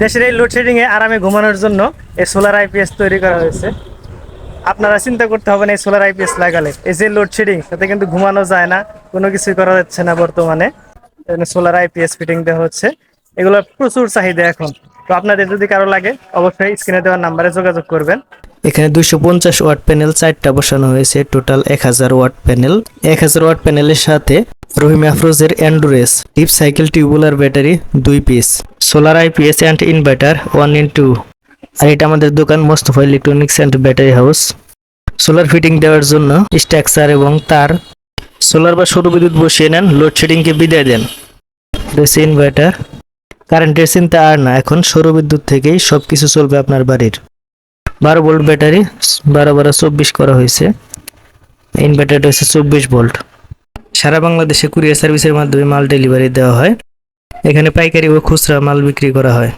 দেশের এই লোডশেডিং এ আরামে ঘুমানোর জন্য এই সোলার আইপিএস তৈরি করা হয়েছে। আপনারা চিন্তা করতে হবে না এই সোলার আইপিএস লাগালে এই যে লোডশেডিং তাতে কিন্তু ঘুমানো যায় না, কোনো কিছুই করা যাচ্ছে না বর্তমানে। সোলার আইপিএস ফিটিং দেওয়া হচ্ছে, এগুলো প্রচুর চাহিদা এখন। তো আপনাদের যদি কারো লাগে অবশ্যই স্ক্রিনে দেওয়ার নাম্বারে যোগাযোগ করবেন। এখানে 250 ওয়াট প্যানেল 4টা বসানো হয়েছে, টোটাল 1000 ওয়াট প্যানেল। 1000 ওয়াট প্যানেলের সাথে রহিম আফরোজের endurance deep cycle tubular battery 2 piece, solar IPS and inverter 1 in 2। আর এটা আমাদের দোকান Mostafa electronics and battery house. Solar fitting দেওয়ার জন্য স্ট্রাকচার এবং তার, সোলার বা সৌর বিদ্যুৎ বসিয়ে নেন, লোডশেডিংকে বিদায় দেন। রয়েছে ইনভার্টার। কারেন্টের চিন্তা আর না, এখন সৌর বিদ্যুৎ থেকেই সবকিছু চলবে আপনার বাড়ির। 12 ভোল্ট ব্যাটারি, 12-12-24 করা হয়েছে। ইনভার্টারটা হচ্ছে 24 ভোল্ট। সারা বাংলাদেশে কুরিয়ার সার্ভিসের মাধ্যমে মাল ডেলিভারি দেওয়া হয়। এখানে পাইকারি ও খুচরা মাল বিক্রি করা হয়।